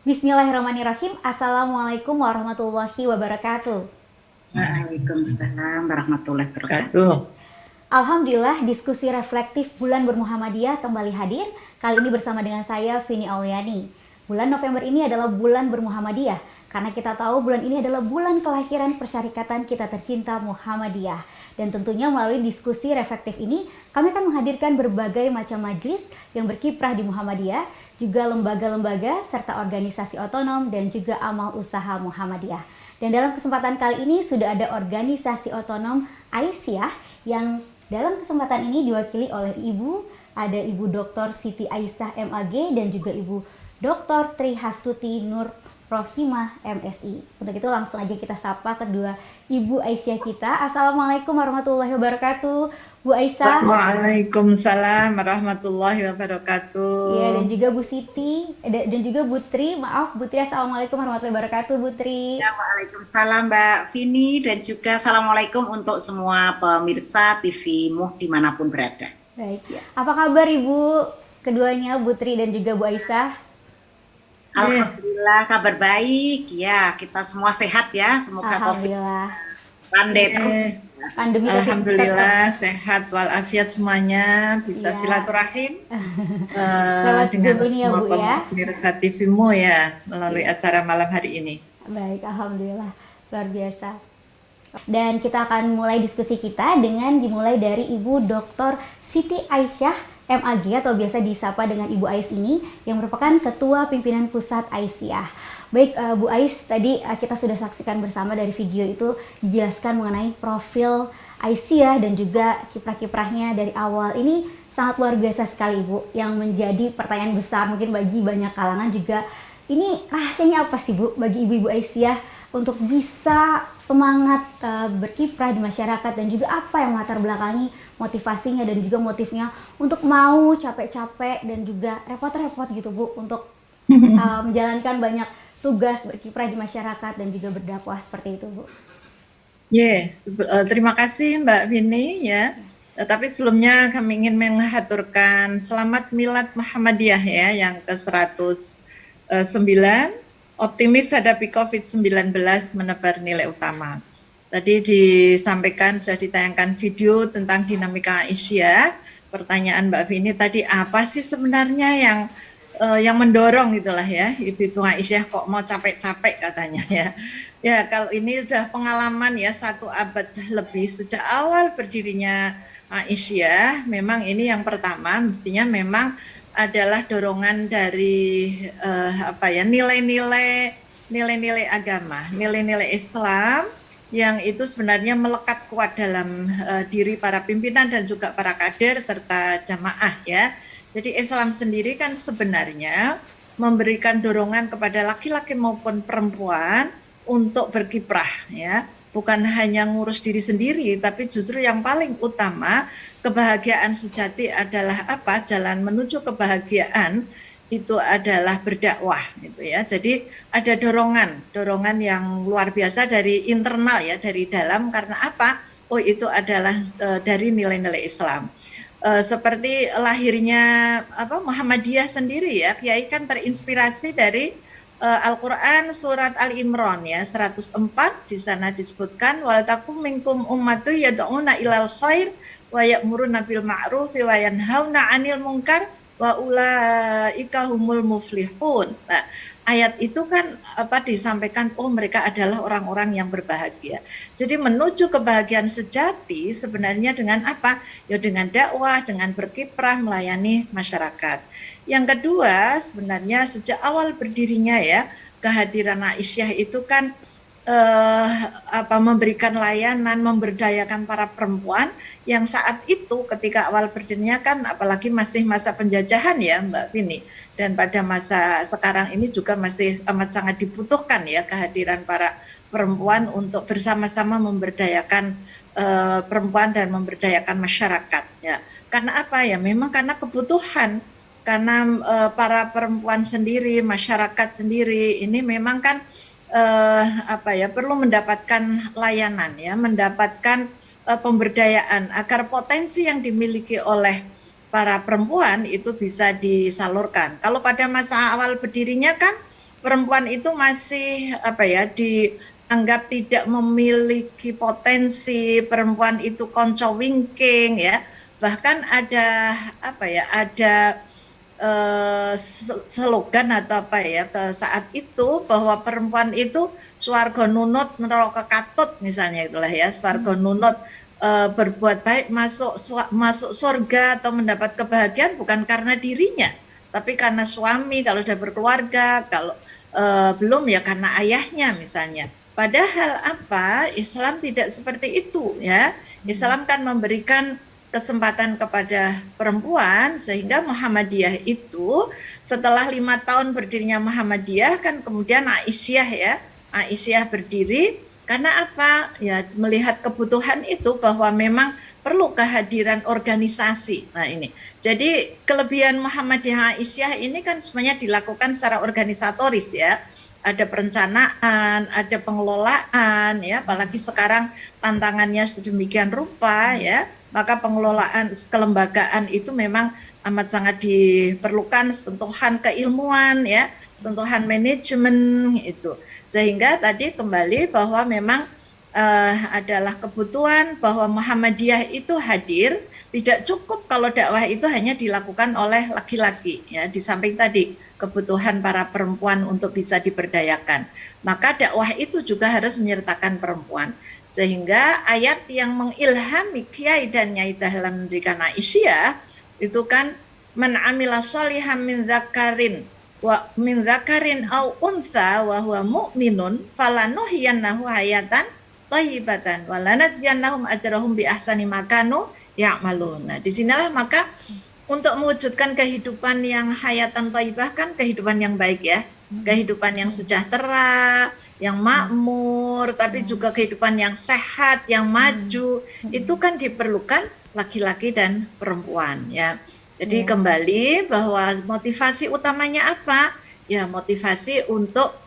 Bismillahirrahmanirrahim. Assalamualaikum warahmatullahi wabarakatuh. Waalaikumsalam warahmatullahi wabarakatuh. Alhamdulillah, diskusi reflektif Bulan Bermuhammadiyah kembali hadir. Kali ini bersama dengan saya, Vini Auliani. Bulan November ini adalah bulan Bermuhammadiyah, karena kita tahu bulan ini adalah bulan kelahiran persyarikatan kita tercinta Muhammadiyah. Dan tentunya melalui diskusi reflektif ini, kami akan menghadirkan berbagai macam majelis yang berkiprah di Muhammadiyah, juga lembaga-lembaga serta organisasi otonom dan juga amal usaha Muhammadiyah. Dan dalam kesempatan kali ini sudah ada organisasi otonom Aisyah yang dalam kesempatan ini diwakili oleh ada Ibu Dr. Siti Aisyah MAG dan juga Ibu Dr. Tri Hastuti Nur Rohimah MSI. Untuk itu langsung aja kita sapa kedua Ibu Aisyah kita. Assalamualaikum warahmatullahi wabarakatuh, Bu Aisyah. Waalaikumsalam warahmatullahi wabarakatuh. Ya, dan juga Bu Siti dan juga Bu Tri. Maaf Bu Tri, assalamualaikum warahmatullahi wabarakatuh, Bu Tri. Ya, waalaikumsalam Mbak Vini dan juga assalamualaikum untuk semua pemirsa TV Muh dimanapun berada. Baik, apa kabar Ibu keduanya, Bu Tri dan juga Bu Aisyah? Alhamdulillah kabar baik. Ya, kita semua sehat ya. Semoga Alhamdulillah. pandai terus. Pandemi Alhamdulillah sehat walafiat semuanya, bisa silaturahim dengan semua pemirsa TV-mu ya melalui acara malam hari ini. Baik, alhamdulillah luar biasa. Dan kita akan mulai diskusi kita dengan dimulai dari Ibu Dr. Siti Aisyah MAG atau biasa disapa dengan Ibu Ais ini yang merupakan Ketua Pimpinan Pusat Aisyah. Baik Bu Ais, tadi kita sudah saksikan bersama dari video itu dijelaskan mengenai profil Aisyah dan juga kiprah-kiprahnya dari awal. Ini sangat luar biasa sekali Bu, yang menjadi pertanyaan besar mungkin bagi banyak kalangan juga. Ini rahasianya apa sih Bu bagi ibu-ibu Aisyah untuk bisa semangat berkiprah di masyarakat, dan juga apa yang latar belakangi motivasinya dan juga motifnya untuk mau capek-capek dan juga repot-repot gitu Bu untuk menjalankan banyak tugas berkiprah di masyarakat dan juga berdakwah seperti itu Bu. Yes, terima kasih Mbak Vini ya. Tapi sebelumnya kami ingin mengaturkan selamat Milad Muhammadiyah ya yang ke-109. Optimis hadapi COVID-19 menebar nilai utama. Tadi disampaikan, sudah ditayangkan video tentang dinamika Aisyah. Pertanyaan Mbak Vini tadi, apa sih sebenarnya yang mendorong itulah ya, Ibu Aisyah kok mau capek-capek katanya ya. Ya kalau ini udah pengalaman ya 1 abad lebih sejak awal berdirinya Aisyah, memang ini yang pertama mestinya memang adalah dorongan dari nilai-nilai agama, nilai-nilai Islam yang itu sebenarnya melekat kuat dalam diri para pimpinan dan juga para kader serta jamaah ya. Jadi Islam sendiri kan sebenarnya memberikan dorongan kepada laki-laki maupun perempuan untuk berkiprah ya. Bukan hanya ngurus diri sendiri, tapi justru yang paling utama kebahagiaan sejati adalah apa? Jalan menuju kebahagiaan itu adalah berdakwah gitu ya. Jadi ada dorongan yang luar biasa dari internal ya, dari dalam, karena apa? Oh itu adalah dari nilai-nilai Islam. Seperti lahirnya Muhammadiyah sendiri ya, Kiai kan terinspirasi dari Al-Quran surat Al-Imran ya 104, di sana disebutkan waltakum minkum ummatu yad'una ilal khair wa ya'muruna bil ma'ruf wa yanhauna 'anil munkar wa ulaika humul muflihun. Nah, ayat itu kan disampaikan mereka adalah orang-orang yang berbahagia. Jadi menuju kebahagiaan sejati sebenarnya dengan apa? Ya dengan dakwah, dengan berkiprah melayani masyarakat. Yang kedua, sebenarnya sejak awal berdirinya ya, kehadiran Aisyah itu kan memberikan layanan, memberdayakan para perempuan yang saat itu ketika awal berdirinya kan apalagi masih masa penjajahan ya Mbak Vini, dan pada masa sekarang ini juga masih amat sangat dibutuhkan ya kehadiran para perempuan untuk bersama-sama memberdayakan perempuan dan memberdayakan masyarakat ya. Karena apa ya? Memang karena kebutuhan. Karena para perempuan sendiri, masyarakat sendiri ini memang kan perlu mendapatkan layanan ya, mendapatkan pemberdayaan agar potensi yang dimiliki oleh para perempuan itu bisa disalurkan. Kalau pada masa awal berdirinya kan perempuan itu masih apa ya, dianggap tidak memiliki potensi, perempuan itu konco wingking ya. Bahkan ada apa ya, ada slogan atau apa ya ke saat itu, bahwa perempuan itu swarga nunut neraka katut misalnya, itulah ya, swarga nunut, berbuat baik masuk surga atau mendapat kebahagiaan bukan karena dirinya, tapi karena suami kalau sudah berkeluarga, kalau belum ya karena ayahnya misalnya. Padahal apa, Islam tidak seperti itu ya. Islam kan memberikan kesempatan kepada perempuan, sehingga Muhammadiyah itu setelah 5 tahun berdirinya Muhammadiyah kan kemudian Aisyah berdiri karena apa ya, melihat kebutuhan itu bahwa memang perlu kehadiran organisasi. Nah ini jadi kelebihan Muhammadiyah Aisyah ini kan semuanya dilakukan secara organisatoris ya. Ada perencanaan, ada pengelolaan ya, apalagi sekarang tantangannya sedemikian rupa ya, maka pengelolaan kelembagaan itu memang amat sangat diperlukan, sentuhan keilmuan ya, sentuhan manajemen itu. Sehingga tadi kembali bahwa memang adalah kebutuhan bahwa Muhammadiyah itu hadir. Tidak cukup kalau dakwah itu hanya dilakukan oleh laki-laki ya, di samping tadi kebutuhan para perempuan untuk bisa diberdayakan, maka dakwah itu juga harus menyertakan perempuan. Sehingga ayat yang mengilhami Kiai dan Nyai dalam mendirikan Aisyah itu kan, man amila sholihan min dzakarin au untha wa huwa mu'minun falanuhyiyannahu hayatan thayyibatan wa lanajziyannahum ajrahum bi ahsani ma kanu ya'malun. Nah, disinilah maka untuk mewujudkan kehidupan yang hayatan thayyibah kan kehidupan yang baik ya, kehidupan yang sejahtera, yang makmur, tapi juga kehidupan yang sehat, yang maju, itu kan diperlukan laki-laki dan perempuan ya. Jadi kembali bahwa motivasi utamanya apa? Ya motivasi untuk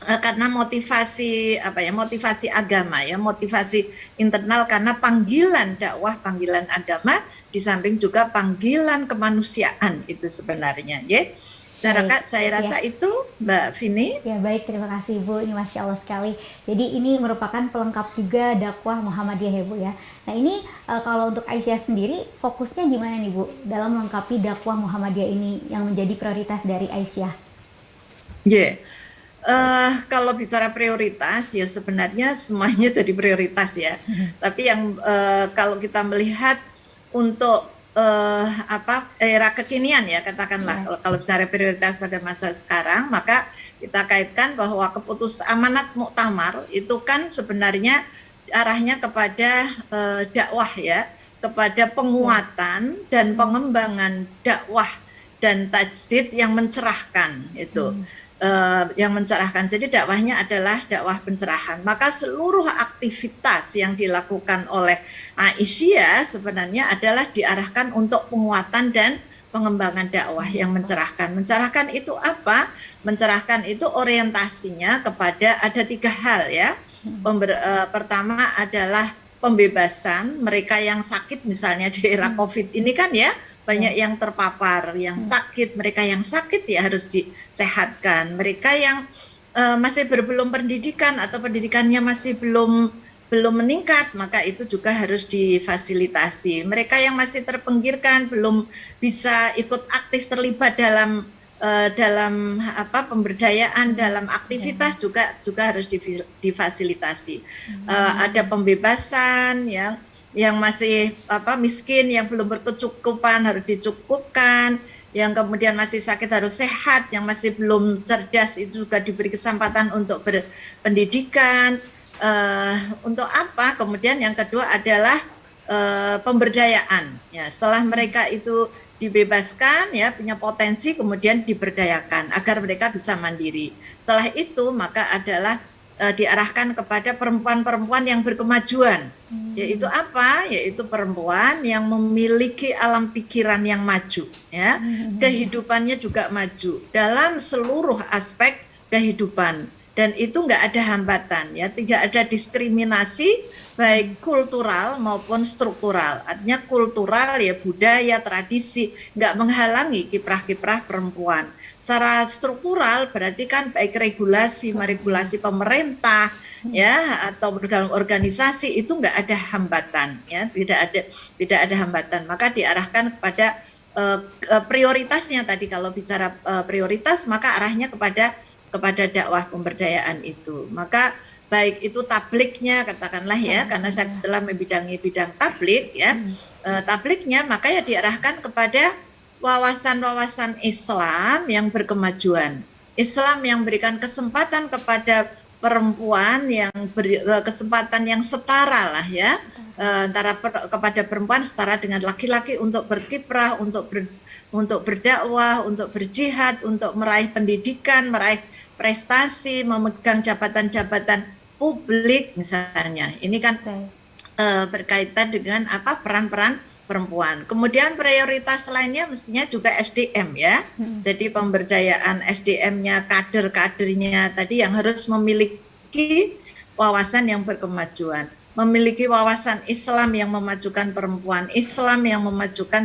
karena motivasi apa ya, motivasi agama ya, motivasi internal karena panggilan dakwah, panggilan agama, di samping juga panggilan kemanusiaan itu sebenarnya ya. Saya rasa itu Mbak Vini. Ya baik, terima kasih Bu, ini Masya Allah sekali. Jadi ini merupakan pelengkap juga dakwah Muhammadiyah ya Bu ya. Nah ini kalau untuk Aisyah sendiri fokusnya gimana nih Bu dalam melengkapi dakwah Muhammadiyah ini yang menjadi prioritas dari Aisyah? Kalau bicara prioritas ya sebenarnya semuanya jadi prioritas ya. Tapi yang kalau kita melihat untuk era kekinian ya katakanlah, kalau bicara prioritas pada masa sekarang, maka kita kaitkan bahwa amanat muktamar itu kan sebenarnya arahnya kepada dakwah ya, kepada penguatan dan pengembangan dakwah dan tajdid yang mencerahkan itu. Yang mencerahkan. Jadi dakwahnya adalah dakwah pencerahan. Maka seluruh aktivitas yang dilakukan oleh Aisyah sebenarnya adalah diarahkan untuk penguatan dan pengembangan dakwah yang mencerahkan. Mencerahkan itu apa? Mencerahkan itu orientasinya kepada ada 3 hal ya. Pertama adalah pembebasan mereka yang sakit, misalnya di era COVID ini kan ya, banyak yang terpapar, yang sakit, mereka yang sakit ya harus disehatkan. Mereka yang masih belum pendidikan atau pendidikannya masih belum meningkat, maka itu juga harus difasilitasi. Mereka yang masih terpinggirkan, belum bisa ikut aktif terlibat dalam pemberdayaan, dalam aktivitas juga harus difasilitasi. Ada pembebasan yang masih miskin, yang belum berkecukupan harus dicukupkan, yang kemudian masih sakit harus sehat, yang masih belum cerdas itu juga diberi kesempatan untuk berpendidikan. Untuk apa? Kemudian yang kedua adalah pemberdayaan. Ya, setelah mereka itu dibebaskan, ya punya potensi, kemudian diberdayakan agar mereka bisa mandiri. Setelah itu maka adalah diarahkan kepada perempuan-perempuan yang berkemajuan, yaitu apa? Yaitu perempuan yang memiliki alam pikiran yang maju, ya, kehidupannya juga maju dalam seluruh aspek kehidupan, dan itu nggak ada hambatan ya, tidak ada diskriminasi baik kultural maupun struktural. Artinya kultural ya budaya, tradisi nggak menghalangi kiprah-kiprah perempuan. Secara struktural berarti kan baik regulasi, meregulasi pemerintah ya atau dalam organisasi itu nggak ada hambatan ya, tidak ada hambatan. Maka diarahkan kepada prioritasnya tadi, kalau bicara prioritas maka arahnya kepada dakwah pemberdayaan itu. Maka baik itu tabliknya katakanlah ya, karena saya telah membidangi bidang tablik ya, tabliknya maka ya diarahkan kepada wawasan-wawasan Islam yang berkemajuan, Islam yang berikan kesempatan kepada perempuan, yang kesempatan yang setara lah ya, kepada perempuan setara dengan laki-laki untuk berkiprah, untuk berdakwah, untuk berjihad, untuk meraih pendidikan, meraih prestasi, memegang jabatan-jabatan publik misalnya. Ini kan berkaitan dengan peran-peran perempuan. Kemudian prioritas lainnya mestinya juga SDM ya. Jadi pemberdayaan SDM-nya, kader-kadernya tadi yang harus memiliki wawasan yang berkemajuan, memiliki wawasan Islam yang memajukan perempuan, Islam yang memajukan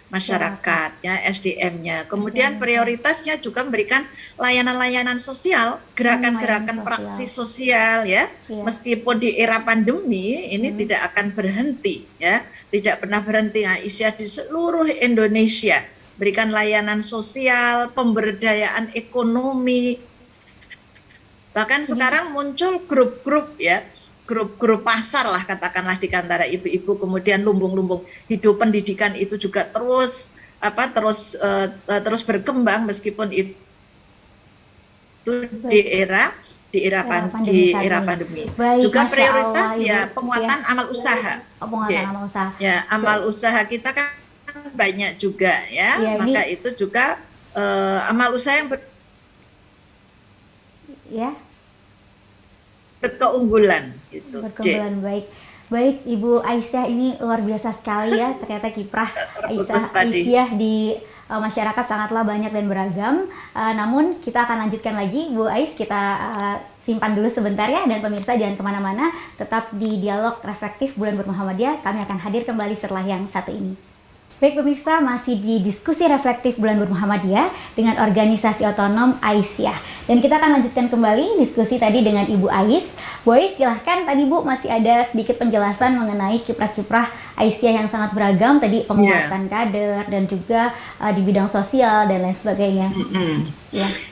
masyarakat ya, SDM-nya. Kemudian prioritasnya juga memberikan layanan-layanan sosial, gerakan-gerakan praksi sosial ya. Meskipun di era pandemi ini tidak akan berhenti ya, tidak pernah berhenti Aisyah di seluruh Indonesia berikan layanan sosial, pemberdayaan ekonomi. Bahkan sekarang muncul grup-grup ya, grup-grup pasar lah katakanlah di antara ibu-ibu, kemudian lumbung-lumbung hidup pendidikan itu juga terus berkembang meskipun itu di era pandemi. Baik, juga Masya prioritas Allah, ya penguatan amal usaha. Amal usaha. Ya, amal usaha kita kan banyak juga ya, maka itu juga amal usaha yang berkeunggulan gitu. Baik Ibu Aisyah, ini luar biasa sekali ya, ternyata kiprah Aisyah di masyarakat sangatlah banyak dan beragam. Namun kita akan lanjutkan lagi, Bu Ais, kita simpan dulu sebentar ya, dan pemirsa jangan kemana-mana, tetap di Dialog Reflektif Bulan Bermuhammadiyah, kami akan hadir kembali setelah yang satu ini. Baik pemirsa, masih di diskusi reflektif Bulan Bermuhammadiyah dengan organisasi otonom Aisyah. Dan kita akan lanjutkan kembali diskusi tadi dengan Ibu Ais. Bu Ais, silahkan, tadi Bu masih ada sedikit penjelasan mengenai kiprah-kiprah Aisyah yang sangat beragam, tadi penguatan kader dan juga di bidang sosial dan lain sebagainya.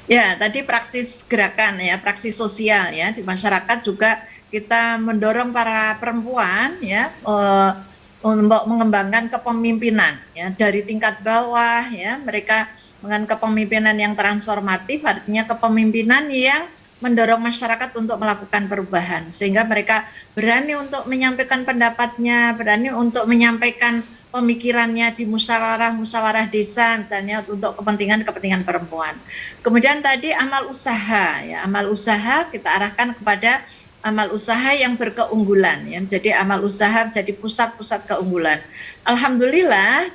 Ya, tadi praksis gerakan ya, praksis sosial ya, di masyarakat juga kita mendorong para perempuan ya, untuk mengembangkan kepemimpinan ya dari tingkat bawah ya, mereka dengan kepemimpinan yang transformatif, artinya kepemimpinan yang mendorong masyarakat untuk melakukan perubahan sehingga mereka berani untuk menyampaikan pendapatnya, berani untuk menyampaikan pemikirannya di musyawarah desa misalnya untuk kepentingan perempuan. Kemudian tadi amal usaha ya, amal usaha kita arahkan kepada amal usaha yang berkeunggulan ya, jadi amal usaha jadi pusat-pusat keunggulan. Alhamdulillah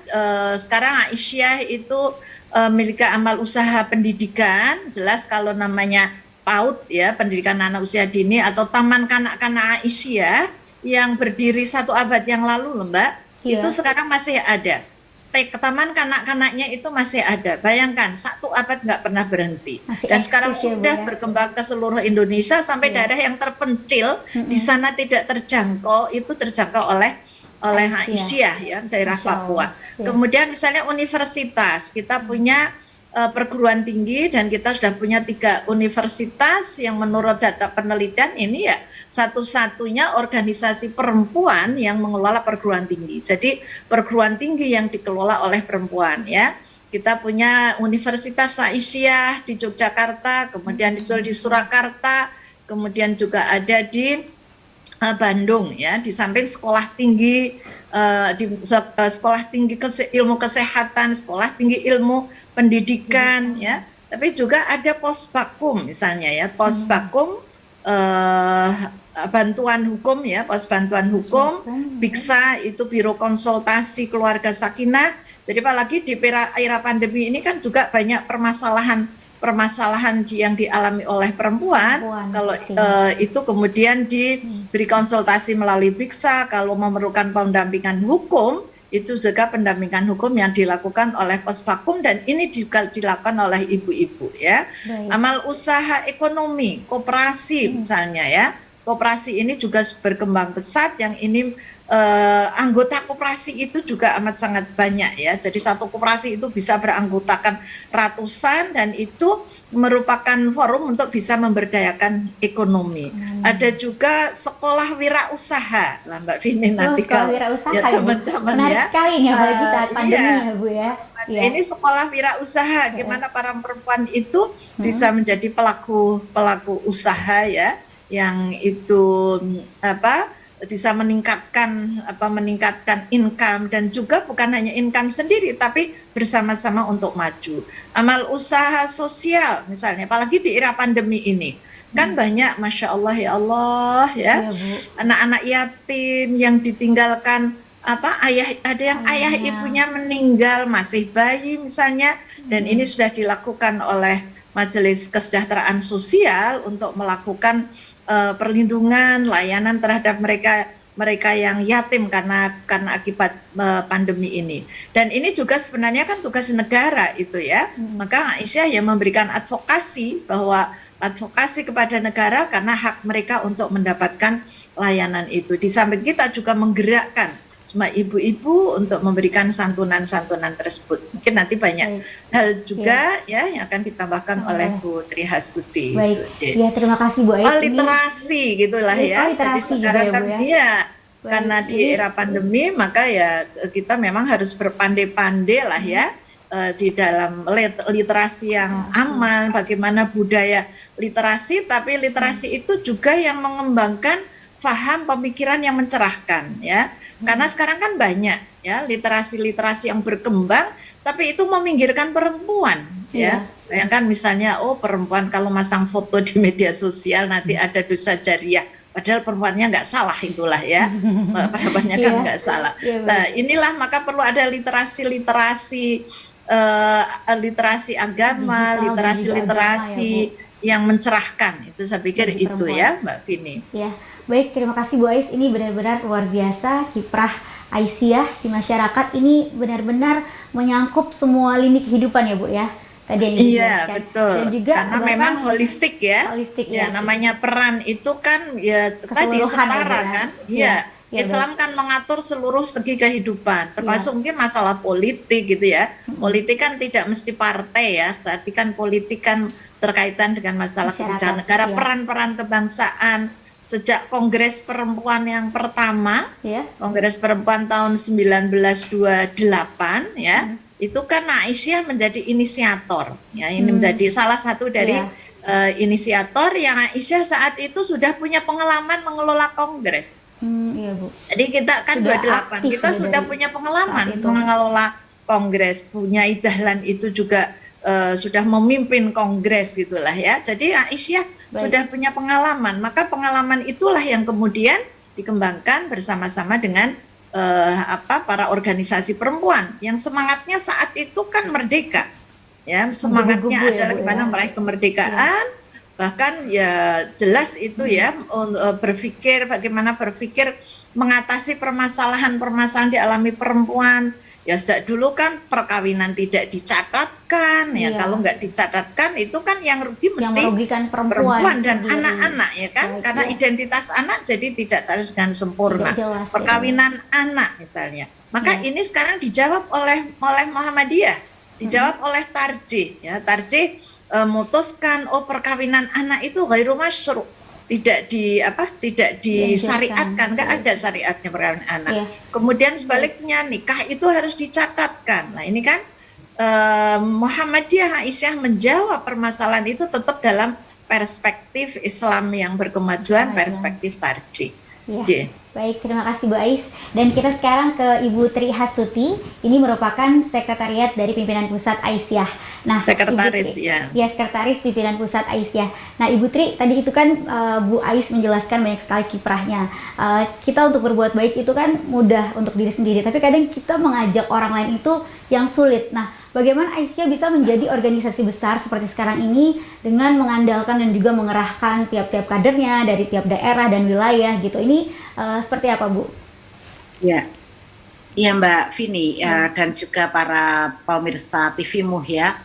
sekarang Aisyah itu memiliki amal usaha pendidikan, jelas kalau namanya PAUD ya, pendidikan anak usia dini atau Taman Kanak-kanak Aisyah yang berdiri 1 abad yang lalu loh Mbak, itu sekarang masih ada. Taman kanak-kanaknya itu masih ada. Bayangkan 1 abad nggak pernah berhenti. Dan sekarang sudah berkembang ke seluruh Indonesia sampai daerah yang terpencil di sana tidak terjangkau, itu terjangkau oleh Aisyah ya, daerah Papua. Kemudian misalnya universitas, kita punya perguruan tinggi dan kita sudah punya 3 universitas yang menurut data penelitian ini ya satu-satunya organisasi perempuan yang mengelola perguruan tinggi. Jadi perguruan tinggi yang dikelola oleh perempuan ya. Kita punya Universitas Aisyah di Yogyakarta, kemudian di Surakarta, kemudian juga ada di Bandung ya, di samping sekolah tinggi sekolah tinggi ilmu kesehatan, sekolah tinggi ilmu pendidikan ya, tapi juga ada posbakum misalnya ya, posbakum bantuan hukum ya, pos bantuan hukum, BIKSA itu Biro Konsultasi Keluarga Sakinah. Jadi apalagi di era pandemi ini kan juga banyak permasalahan permasalahan yang dialami oleh perempuan, kalau itu kemudian diberi konsultasi melalui Biksa, kalau memerlukan pendampingan hukum, itu juga pendampingan hukum yang dilakukan oleh Posvakum, dan ini juga dilakukan oleh ibu-ibu ya. Amal usaha ekonomi, koperasi misalnya ya. Koperasi ini juga berkembang pesat, yang ini anggota koperasi itu juga amat sangat banyak ya. Jadi satu koperasi itu bisa beranggotakan ratusan, dan itu merupakan forum untuk bisa memberdayakan ekonomi. Ada juga sekolah wirausaha lah Mbak Vini, nanti kalau ya teman-teman ya. Sekali nih apalagi saat pandemi ya Bu ya. Ini sekolah wirausaha, gimana para perempuan itu bisa menjadi pelaku usaha ya, yang itu bisa meningkatkan income, dan juga bukan hanya income sendiri tapi bersama-sama untuk maju. Amal usaha sosial misalnya, apalagi di era pandemi ini kan banyak, masya Allah ya Allah ya, anak-anak yatim yang ditinggalkan ada yang ayah ibunya meninggal masih bayi misalnya, dan ini sudah dilakukan oleh Majelis Kesejahteraan Sosial untuk melakukan perlindungan, layanan terhadap mereka yang yatim karena akibat pandemi ini. Dan ini juga sebenarnya kan tugas negara itu ya. Maka Aisyah yang memberikan advokasi kepada negara karena hak mereka untuk mendapatkan layanan itu. Di samping kita juga menggerakkan semua ibu-ibu untuk memberikan santunan-santunan tersebut. Mungkin nanti banyak hal juga ya yang akan ditambahkan oleh Bu Trihastuti. Baik, ya terima kasih Bu Ais. Literasi gitulah ya. Jadi sekarang kan karena di era pandemi, maka ya kita memang harus berpandai-pandai lah ya di dalam literasi yang aman, bagaimana budaya literasi, tapi literasi itu juga yang mengembangkan faham pemikiran yang mencerahkan ya. Karena sekarang kan banyak ya literasi-literasi yang berkembang, tapi itu meminggirkan perempuan ya. Bayangkan misalnya, perempuan kalau masang foto di media sosial nanti ada dosa jariah, padahal perempuannya nggak salah, itulah ya. Perempuannya kan nggak salah. Nah inilah maka perlu ada literasi agama, literasi yang mencerahkan. Itu saya pikir itu ya Mbak Vini. Ya. Baik, terima kasih Bu Ais. Ini benar-benar luar biasa kiprah Aisyah di masyarakat. Ini benar-benar menyangkup semua lini kehidupan ya Bu ya. Tadi yang iya betul. Dan juga karena memang holistik ya. Namanya peran itu kan ya tadi setara ya, kan. Iya. Islam kan mengatur seluruh segi kehidupan, termasuk mungkin masalah politik gitu ya. Politik kan tidak mesti partai ya, tapi kan politik kan terkaitan dengan masalah kebijakan negara, peran-peran kebangsaan. Sejak Kongres Perempuan yang pertama, Kongres Perempuan tahun 1928 ya, itu kan Aisyah menjadi inisiator. Ya, ini menjadi salah satu dari inisiator yang Aisyah saat itu sudah punya pengalaman mengelola Kongres. Iya Bu. Jadi kita kan 28, kita sudah punya pengalaman mengelola Kongres, punya Dahlan itu juga sudah memimpin Kongres gitulah ya. Jadi Aisyah sudah punya pengalaman, maka pengalaman itulah yang kemudian dikembangkan bersama-sama dengan para organisasi perempuan yang semangatnya saat itu kan merdeka, ya semangatnya adalah gimana meraih kemerdekaan, bahkan ya jelas itu ya berpikir mengatasi permasalahan-permasalahan dialami perempuan. Ya sejak dulu kan perkawinan tidak dicatatkan ya, kalau nggak dicatatkan itu kan yang rugi mesti merugikan perempuan dan anak-anak ya kan, karena identitas anak jadi tidak dengan sempurna. Perkawinan anak misalnya, maka ini sekarang dijawab oleh Muhammadiyah, dijawab oleh Tarjih ya. Tarjih memutuskan perkawinan anak itu ghairu masyru', tidak disyariatkan, nggak ada syariatnya perkawinan anak. Kemudian sebaliknya nikah itu harus dicatatkan. Nah ini kan Muhammadiyah Aisyah menjawab permasalahan itu tetap dalam perspektif Islam yang berkemajuan, perspektif Tarjih. Baik, terima kasih Bu Ais. Dan kita sekarang ke Ibu Trihastuti. Ini merupakan sekretariat dari pimpinan pusat Aisyah. Nah, sekretaris sekretaris pimpinan pusat Aisyah. Nah, Ibu Tri, tadi itu kan Bu Ais menjelaskan banyak sekali kiprahnya. Kita untuk berbuat baik itu kan mudah untuk diri sendiri, tapi kadang kita mengajak orang lain itu yang sulit. Nah, bagaimana Aisyah bisa menjadi organisasi besar seperti sekarang ini dengan mengandalkan dan juga mengerahkan tiap-tiap kadernya dari tiap daerah dan wilayah gitu. Ini seperti apa, Bu? Ya, iya Mbak Vini dan juga para pemirsa TV Muh ya.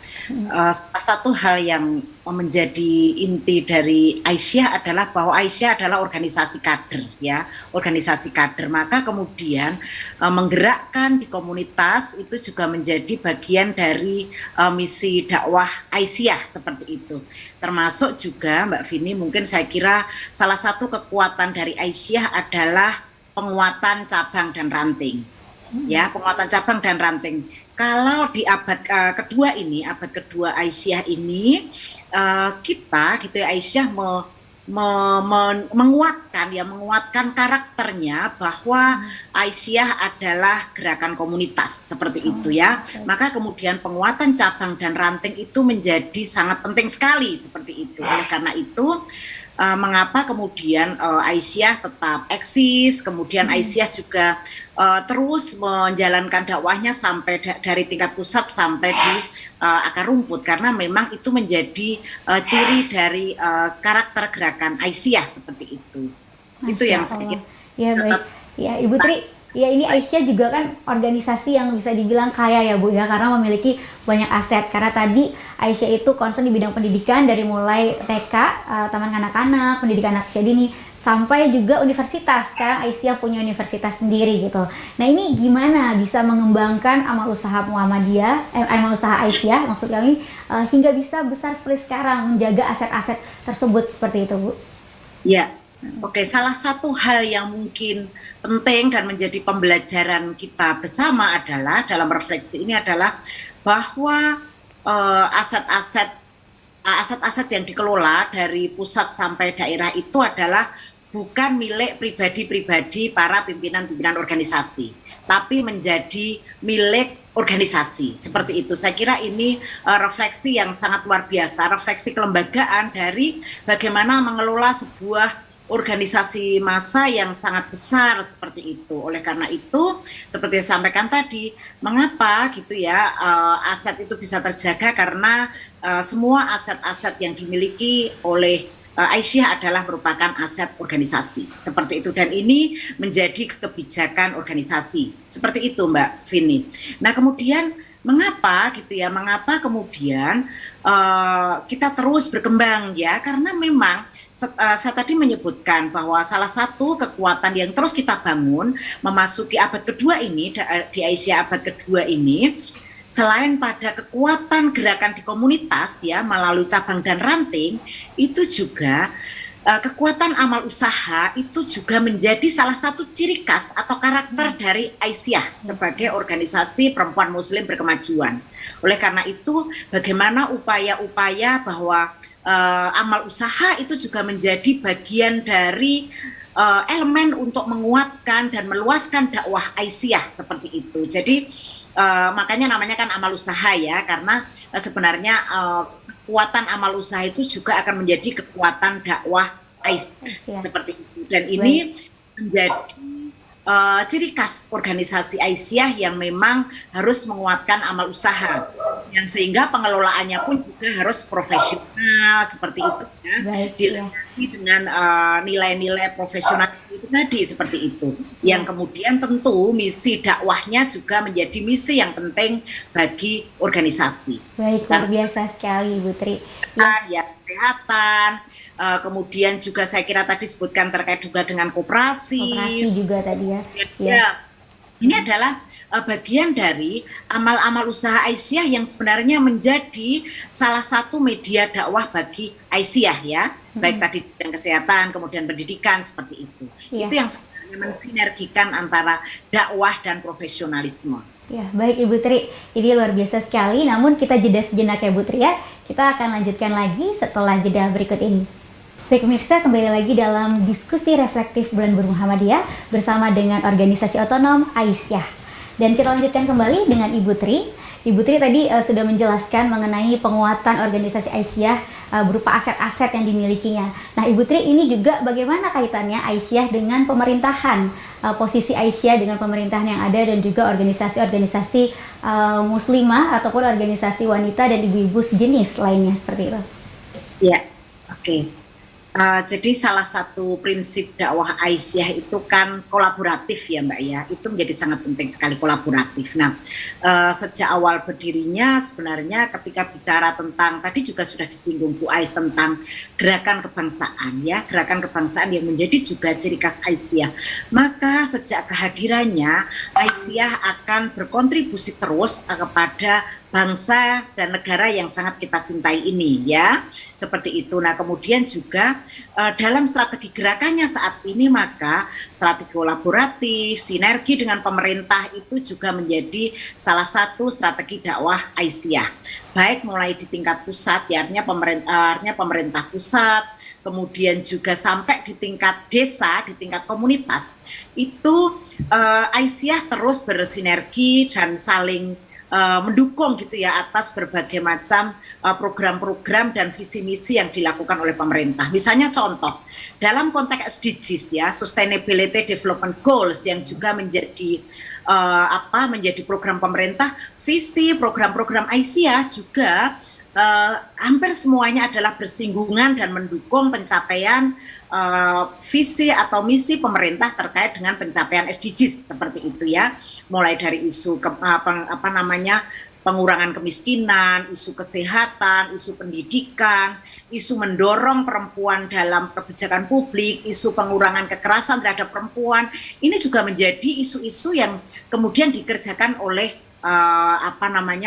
Salah satu hal yang menjadi inti dari Aisyah adalah bahwa Aisyah adalah organisasi kader ya, organisasi kader. Maka kemudian menggerakkan di komunitas itu juga menjadi bagian dari misi dakwah Aisyah seperti itu. Termasuk juga Mbak Vini, mungkin saya kira salah satu kekuatan dari Aisyah adalah penguatan cabang dan ranting. Ya, penguatan cabang dan ranting. Kalau di abad kedua ini, abad kedua Aisyah ini, kita gitu ya, Aisyah menguatkan karakternya bahwa Aisyah adalah gerakan komunitas seperti itu ya. Maka kemudian penguatan cabang dan ranting itu menjadi sangat penting sekali seperti itu. Oleh karena itu mengapa kemudian Aisyah tetap eksis, kemudian Aisyah juga terus menjalankan dakwahnya sampai dari tingkat pusat sampai di akar rumput, karena memang itu menjadi ciri dari karakter gerakan Aisyah seperti itu. Itu yang saya kira. Ya baik, ya Ibu Tri. Ya ini Aisyah juga kan organisasi yang bisa dibilang kaya ya Bu ya, karena memiliki banyak aset. Karena tadi Aisyah itu concern di bidang pendidikan dari mulai TK, taman kanak-kanak, pendidikan anak usia dini, sampai juga universitas. Sekarang Aisyah punya universitas sendiri gitu. Nah ini gimana bisa mengembangkan amal usaha Muhammadiyah, amal usaha Aisyah maksud kami, hingga bisa besar seperti sekarang, menjaga aset-aset tersebut seperti itu Bu? Ya, oke, salah satu hal yang mungkin penting dan menjadi pembelajaran kita bersama adalah dalam refleksi ini adalah bahwa aset-aset yang dikelola dari pusat sampai daerah itu adalah bukan milik pribadi-pribadi para pimpinan-pimpinan organisasi, tapi menjadi milik organisasi seperti itu. Saya kira ini refleksi yang sangat luar biasa, refleksi kelembagaan dari bagaimana mengelola sebuah organisasi massa yang sangat besar seperti itu. Oleh karena itu, seperti yang sampaikan tadi, mengapa gitu ya aset itu bisa terjaga, karena semua aset-aset yang dimiliki oleh Aisyah adalah merupakan aset organisasi seperti itu, dan ini menjadi kebijakan organisasi seperti itu Mbak Vini. Nah kemudian mengapa gitu ya, mengapa kemudian kita terus berkembang ya, karena memang saya tadi menyebutkan bahwa salah satu kekuatan yang terus kita bangun memasuki abad kedua ini, di Aisyah abad kedua ini, selain pada kekuatan gerakan di komunitas ya melalui cabang dan ranting, itu juga kekuatan amal usaha itu juga menjadi salah satu ciri khas atau karakter dari Aisyah sebagai organisasi perempuan muslim berkemajuan. Oleh karena itu, bagaimana upaya-upaya bahwa amal usaha itu juga menjadi bagian dari elemen untuk menguatkan dan meluaskan dakwah Aisyah seperti itu. Jadi makanya namanya kan amal usaha ya, karena sebenarnya kekuatan amal usaha itu juga akan menjadi kekuatan dakwah Aisyah seperti itu. Dan ini menjadi ciri khas organisasi Aisyah yang memang harus menguatkan amal usaha, yang sehingga pengelolaannya pun juga harus profesional seperti itu ya, dilengkapi dengan nilai-nilai profesional itu tadi seperti itu, yang kemudian tentu misi dakwahnya juga menjadi misi yang penting bagi organisasi. Baik, luar biasa sekali Bu Tri. Ya, kesehatan, kemudian juga saya kira tadi sebutkan terkait juga dengan koperasi juga tadi ya. Ya. Ini adalah bagian dari amal-amal usaha Aisyah yang sebenarnya menjadi salah satu media dakwah bagi Aisyah ya, baik tadi bidang kesehatan, kemudian pendidikan seperti itu. Itu yang sebenarnya mensinergikan antara dakwah dan profesionalisme. Ya, baik Ibu Tri, ini luar biasa sekali. Namun kita jeda sejenak ya Bu Tri ya. Kita akan lanjutkan lagi setelah jeda berikut ini. Baik pemirsa, kembali lagi dalam diskusi reflektif Bulan Bermuhammadiyah bersama dengan organisasi otonom Aisyah. Dan kita lanjutkan kembali dengan Ibu Tri Ibu Tri tadi sudah menjelaskan mengenai penguatan organisasi Aisyah berupa aset-aset yang dimilikinya. Nah, Ibu Tri, ini juga bagaimana kaitannya Aisyah dengan pemerintahan, posisi Aisyah dengan pemerintahan yang ada dan juga organisasi-organisasi muslimah ataupun organisasi wanita dan ibu-ibu sejenis lainnya seperti itu. Ya, oke. Jadi salah satu prinsip dakwah Aisyah itu kan kolaboratif ya Mbak ya, itu menjadi sangat penting sekali kolaboratif. Nah, sejak awal berdirinya sebenarnya ketika bicara tentang, tadi juga sudah disinggung Bu Ais tentang gerakan kebangsaan ya, gerakan kebangsaan yang menjadi juga ciri khas Aisyah. Maka sejak kehadirannya Aisyah akan berkontribusi terus kepada bangsa dan negara yang sangat kita cintai ini ya, seperti itu. Nah, kemudian juga dalam strategi gerakannya saat ini maka strategi kolaboratif, sinergi dengan pemerintah itu juga menjadi salah satu strategi dakwah Aisyah. Baik mulai di tingkat pusat ya, artinya pemerintah pusat, kemudian juga sampai di tingkat desa, di tingkat komunitas. Itu Aisyah terus bersinergi dan saling mendukung gitu ya atas berbagai macam program-program dan visi misi yang dilakukan oleh pemerintah. Misalnya contoh dalam konteks SDGs ya, Sustainability Development Goals yang juga menjadi menjadi program pemerintah, visi program-program Aisyah juga hampir semuanya adalah bersinggungan dan mendukung pencapaian visi atau misi pemerintah terkait dengan pencapaian SDGs seperti itu ya, mulai dari isu pengurangan kemiskinan, isu kesehatan, isu pendidikan, isu mendorong perempuan dalam kebijakan publik, isu pengurangan kekerasan terhadap perempuan. Ini juga menjadi isu-isu yang kemudian dikerjakan oleh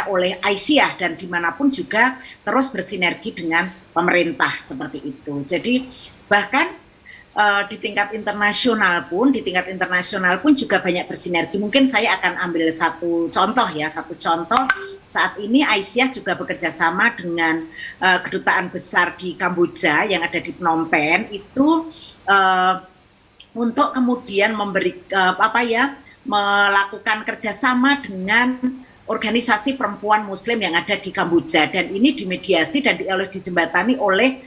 oleh Aisyah dan dimanapun juga terus bersinergi dengan pemerintah seperti itu. Jadi bahkan di tingkat internasional pun juga banyak bersinergi. Mungkin saya akan ambil satu contoh saat ini Aisyah juga bekerja sama dengan kedutaan besar di Kamboja yang ada di Phnom Penh itu untuk kemudian melakukan kerjasama dengan organisasi perempuan Muslim yang ada di Kamboja, dan ini dimediasi dan dijembatani oleh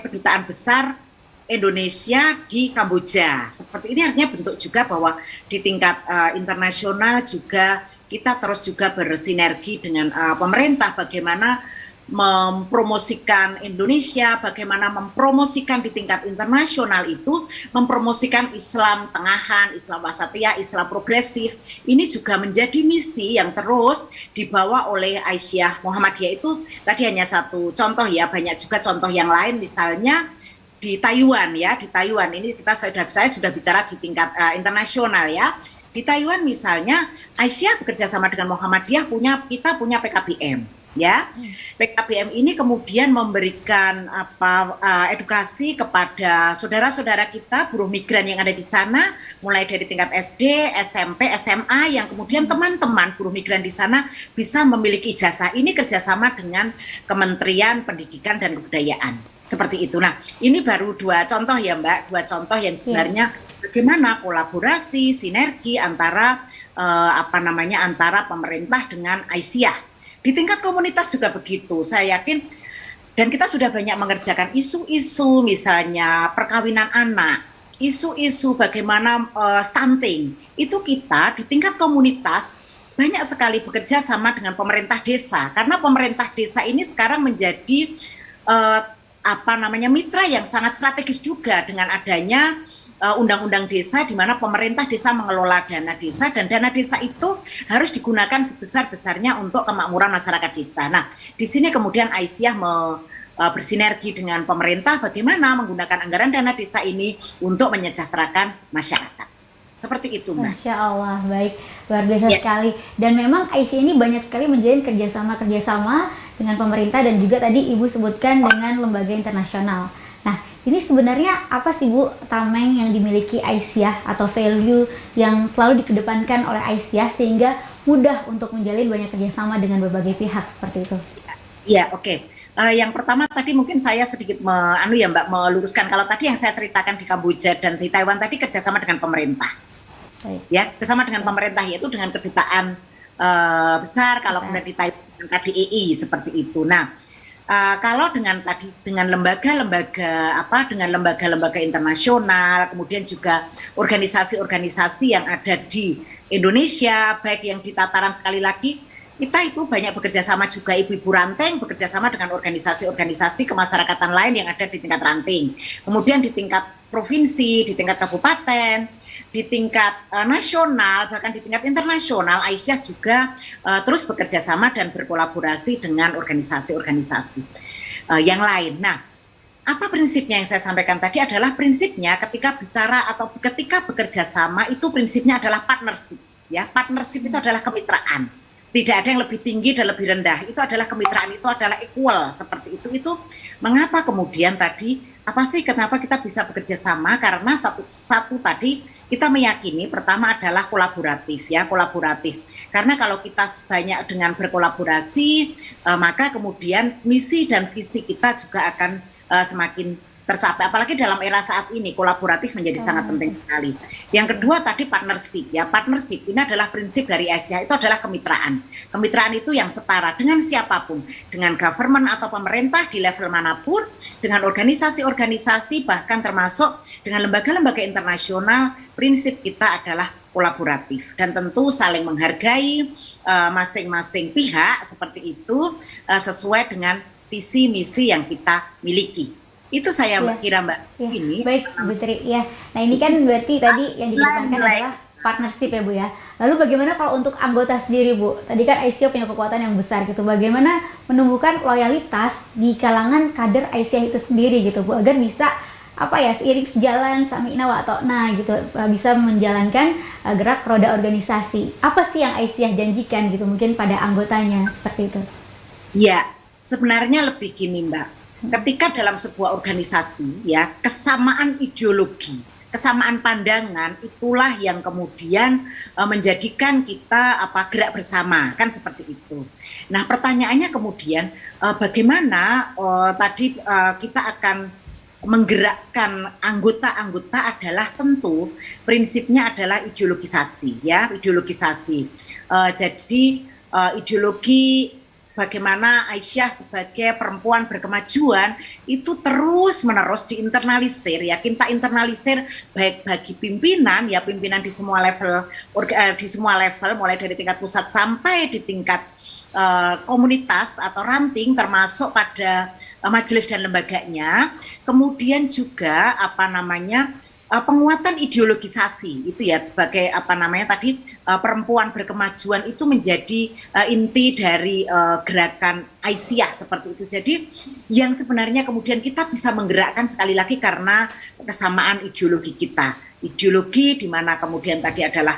kedutaan besar Indonesia di Kamboja. Seperti ini artinya bentuk juga bahwa di tingkat internasional juga kita terus juga bersinergi dengan pemerintah bagaimana mempromosikan Indonesia, bagaimana mempromosikan di tingkat internasional itu, mempromosikan Islam tengahan, Islam wasatiyah, Islam progresif. Ini juga menjadi misi yang terus dibawa oleh Aisyah Muhammadiyah. Itu tadi hanya satu contoh ya, banyak juga contoh yang lain, misalnya di Taiwan ya, di Taiwan ini saya sudah bicara di tingkat internasional ya. Di Taiwan misalnya Aisyah bekerja sama dengan Muhammadiyah kita punya PKBM. Ya, PKBM ini kemudian memberikan edukasi kepada saudara-saudara kita buruh migran yang ada di sana, mulai dari tingkat SD, SMP, SMA, yang kemudian teman-teman buruh migran di sana bisa memiliki ijazah. Ini kerjasama dengan Kementerian Pendidikan dan Kebudayaan, seperti itu. Nah, ini baru dua contoh ya Mbak, dua contoh yang sebenarnya bagaimana kolaborasi, sinergi antara antara pemerintah dengan Aisyah. Di tingkat komunitas juga begitu, saya yakin, dan kita sudah banyak mengerjakan isu-isu misalnya perkawinan anak, isu-isu bagaimana stunting, itu kita di tingkat komunitas banyak sekali bekerja sama dengan pemerintah desa, karena pemerintah desa ini sekarang menjadi mitra yang sangat strategis juga dengan adanya undang-undang desa di mana pemerintah desa mengelola dana desa, dan dana desa itu harus digunakan sebesar-besarnya untuk kemakmuran masyarakat desa. Nah, di sini kemudian Aisyah bersinergi dengan pemerintah bagaimana menggunakan anggaran dana desa ini untuk menyejahterakan masyarakat. Seperti itu, Mbak. Masya Allah, baik, luar biasa sekali. Dan memang Aisyah ini banyak sekali menjalin kerjasama dengan pemerintah dan juga tadi Ibu sebutkan dengan lembaga internasional. Nah, ini sebenarnya apa sih Bu tameng yang dimiliki Aisyah atau value yang selalu dikedepankan oleh Aisyah sehingga mudah untuk menjalin banyak kerjasama dengan berbagai pihak seperti itu? Ya, oke. Yang pertama tadi mungkin saya sedikit meluruskan, kalau tadi yang saya ceritakan di Kamboja dan di Taiwan tadi kerjasama dengan pemerintah. Baik. Ya, kerjasama dengan pemerintah yaitu dengan kedutaan besar, kalau kemudian ditayangkan dengan KDII seperti itu. Nah, kalau dengan lembaga-lembaga internasional, kemudian juga organisasi-organisasi yang ada di Indonesia, baik yang di tataran sekali lagi, kita itu banyak bekerja sama juga, ibu-ibu ranting bekerja sama dengan organisasi-organisasi kemasyarakatan lain yang ada di tingkat ranting. Kemudian di tingkat provinsi, di tingkat kabupaten, di tingkat nasional, bahkan di tingkat internasional, Aisyah juga terus bekerja sama dan berkolaborasi dengan organisasi-organisasi yang lain. Nah, apa prinsipnya yang saya sampaikan tadi adalah prinsipnya ketika bicara atau ketika bekerja sama itu prinsipnya adalah partnership. Ya, partnership itu adalah kemitraan. Tidak ada yang lebih tinggi dan lebih rendah. Itu adalah kemitraan, itu adalah equal seperti itu. Itu mengapa kemudian tadi apa sih kenapa kita bisa bekerja sama? Karena satu tadi kita meyakini pertama adalah kolaboratif ya, kolaboratif. Karena kalau kita banyak dengan berkolaborasi, maka kemudian misi dan visi kita juga akan semakin tercapai, apalagi dalam era saat ini kolaboratif menjadi sangat penting sekali. Yang kedua tadi partnership ya, partnership ini adalah prinsip dari Aisyah, itu adalah kemitraan. Kemitraan itu yang setara dengan siapapun, dengan government atau pemerintah di level manapun, dengan organisasi-organisasi bahkan termasuk dengan lembaga-lembaga internasional. Prinsip kita adalah kolaboratif dan tentu saling menghargai masing-masing pihak seperti itu sesuai dengan visi misi yang kita miliki. Itu saya kira Mbak ini. Baik Bu Tri ya. Nah ini kan berarti tadi yang dikatakan adalah partnership ya Bu ya. Lalu bagaimana kalau untuk anggota sendiri Bu? Tadi kan Aisyah punya kekuatan yang besar gitu. Bagaimana menumbuhkan loyalitas di kalangan kader Aisyah itu sendiri gitu Bu, agar bisa seiring sejalan sami'na wa ta'na gitu, bisa menjalankan gerak roda organisasi. Apa sih yang Aisyah janjikan gitu mungkin pada anggotanya seperti itu? Ya, sebenarnya lebih gini Mbak. Ketika dalam sebuah organisasi ya, kesamaan ideologi, kesamaan pandangan itulah yang kemudian menjadikan kita gerak bersama, kan seperti itu. Nah, pertanyaannya kemudian bagaimana tadi kita akan menggerakkan anggota-anggota adalah tentu prinsipnya adalah ideologisasi ya, ideologisasi. Jadi ideologi bagaimana Aisyah sebagai perempuan berkemajuan itu terus-menerus diinternalisir ya, kita internalisir baik bagi pimpinan ya, pimpinan di semua level mulai dari tingkat pusat sampai di tingkat komunitas atau ranting termasuk pada majelis dan lembaganya. Kemudian juga penguatan ideologisasi itu ya, sebagai perempuan berkemajuan itu menjadi inti dari gerakan Aisyah seperti itu. Jadi yang sebenarnya kemudian kita bisa menggerakkan sekali lagi karena kesamaan ideologi kita, ideologi di mana kemudian tadi adalah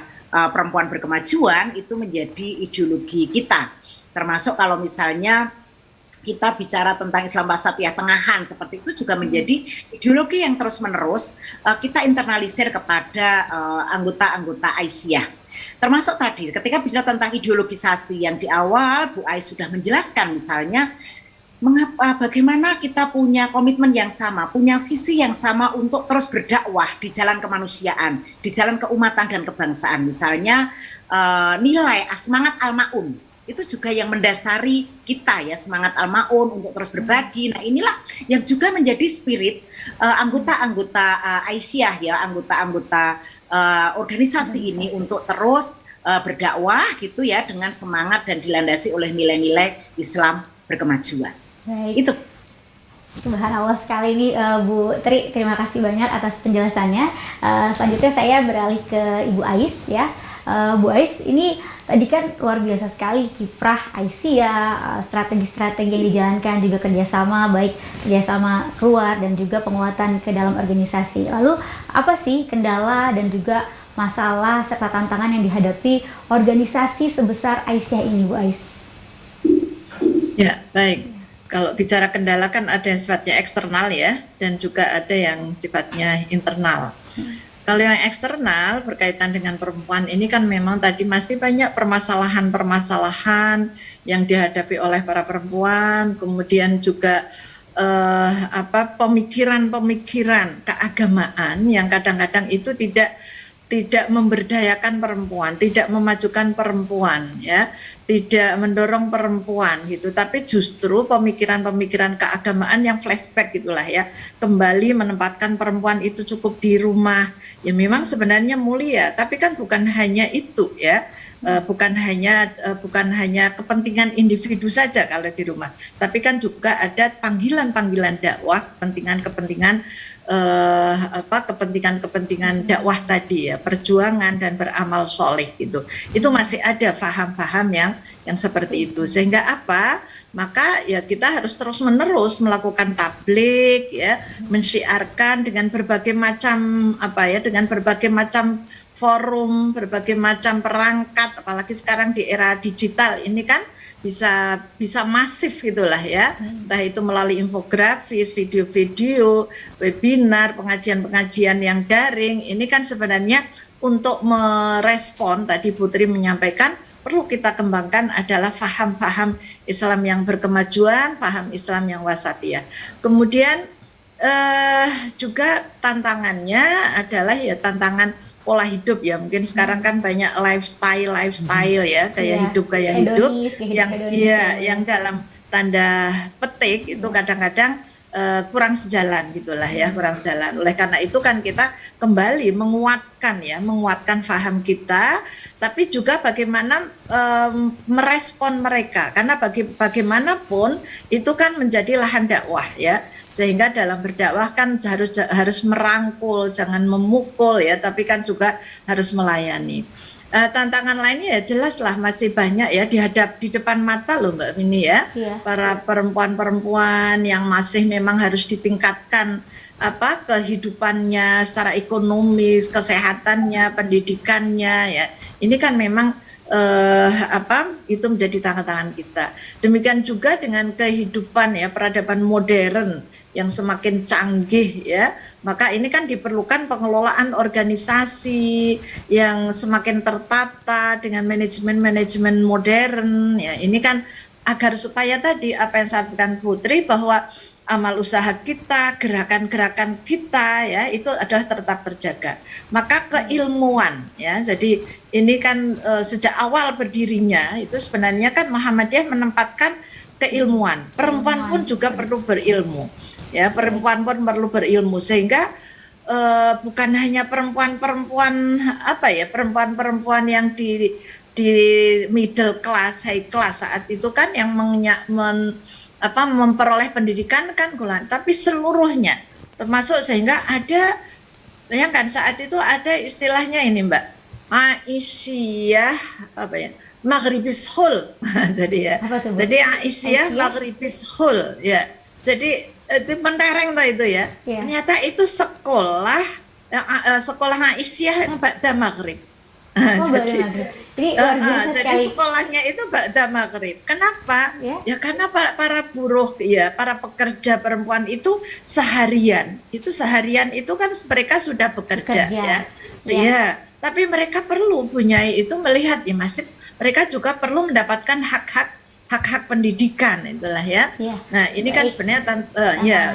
perempuan berkemajuan itu menjadi ideologi kita, termasuk kalau misalnya kita bicara tentang Islam Wasatiyah Tengahan seperti itu juga menjadi ideologi yang terus-menerus kita internalisir kepada anggota-anggota Aisyah. Termasuk tadi ketika bicara tentang ideologisasi yang di awal Bu Ais sudah menjelaskan misalnya bagaimana kita punya komitmen yang sama, punya visi yang sama untuk terus berdakwah di jalan kemanusiaan, di jalan keumatan dan kebangsaan. Misalnya nilai semangat Al-Ma'un itu juga yang mendasari kita ya, semangat Al-Ma'un untuk terus berbagi. Nah inilah yang juga menjadi spirit anggota-anggota Aisyah ya, anggota-anggota organisasi ini untuk terus berdakwah gitu ya, dengan semangat dan dilandasi oleh nilai-nilai Islam berkemajuan. Baik. Itu. Subhanallah sekali nih Bu Tri, terima kasih banyak atas penjelasannya. Selanjutnya saya beralih ke Ibu Ais ya. Bu Ais, ini tadi kan luar biasa sekali kiprah Aisyah, strategi-strategi yang dijalankan, juga kerjasama, baik kerjasama keluar dan juga penguatan ke dalam organisasi. Lalu apa sih kendala dan juga masalah serta tantangan yang dihadapi organisasi sebesar Aisyah ini, Bu Ais? Ya, baik. Kalau bicara kendala kan ada yang sifatnya eksternal ya, dan juga ada yang sifatnya internal. Kalau yang eksternal berkaitan dengan perempuan ini kan memang tadi masih banyak permasalahan-permasalahan yang dihadapi oleh para perempuan, kemudian juga pemikiran-pemikiran keagamaan yang kadang-kadang itu tidak tidak memberdayakan perempuan, tidak memajukan perempuan, ya, tidak mendorong perempuan gitu, tapi justru pemikiran-pemikiran keagamaan yang flashback gitulah ya, kembali menempatkan perempuan itu cukup di rumah. Ya memang sebenarnya mulia, tapi kan bukan hanya itu ya. Bukan hanya kepentingan individu saja kalau di rumah, tapi kan juga ada panggilan-panggilan dakwah, kepentingan-kepentingan kepentingan dakwah tadi ya, perjuangan dan beramal soleh gitu. Itu masih ada paham-paham yang seperti itu. Sehingga apa? Maka ya kita harus terus-menerus melakukan tabligh ya, mensyiarkan dengan berbagai macam dengan berbagai macam forum, berbagai macam perangkat, apalagi sekarang di era digital ini kan bisa masif gitulah ya, entah itu melalui infografis, video-video, webinar, pengajian-pengajian yang daring. Ini kan sebenarnya untuk merespon, tadi Putri menyampaikan, perlu kita kembangkan adalah faham-faham Islam yang berkemajuan, faham Islam yang wasatiyah. Kemudian juga tantangannya adalah ya tantangan pola hidup ya, mungkin sekarang kan banyak lifestyle ya, gaya hidup yang dalam tanda petik itu kadang-kadang kurang sejalan gitulah ya, kurang jalan. Oleh karena itu kan kita kembali menguatkan faham kita, tapi juga bagaimana merespon mereka, karena bagaimanapun itu kan menjadi lahan dakwah ya. Sehingga dalam berdakwah kan harus merangkul, jangan memukul ya, tapi kan juga harus melayani. Tantangan lainnya ya jelaslah masih banyak ya di depan mata loh Mbak Mini ya. Para perempuan-perempuan yang masih memang harus ditingkatkan kehidupannya secara ekonomis, kesehatannya, pendidikannya ya. Ini kan memang itu menjadi tangan-tangan kita. Demikian juga dengan kehidupan ya, peradaban modern yang semakin canggih ya, maka ini kan diperlukan pengelolaan organisasi yang semakin tertata dengan manajemen modern ya. Ini kan agar supaya tadi apa yang saya sampaikan Putri, bahwa amal usaha kita, gerakan-gerakan kita ya itu adalah tetap terjaga. Maka keilmuan ya, jadi ini kan sejak awal berdirinya itu sebenarnya kan Muhammadiyah menempatkan keilmuan. Perempuan pun juga perlu berilmu. Ya, perempuan pun perlu berilmu, sehingga bukan hanya perempuan-perempuan perempuan-perempuan yang di middle class, high class saat itu kan yang memperoleh pendidikan kan tapi seluruhnya termasuk, sehingga ada, bayangkan saat itu ada istilahnya ini Mbak, Aisyah Maghribis Hul. Jadi Aisyah Maghribis Hul ya. Jadi itu mentereng itu ya. Ternyata itu sekolah Aisyah yang ba'da maghrib. Jadi sekolahnya itu ba'da maghrib. Kenapa? Ya karena para buruh ya, para pekerja perempuan itu seharian itu kan mereka sudah bekerja ya. Tapi mereka perlu punya itu, melihat ya masih mereka juga perlu mendapatkan hak-hak pendidikan itulah ya. Nah ini kan sebenarnya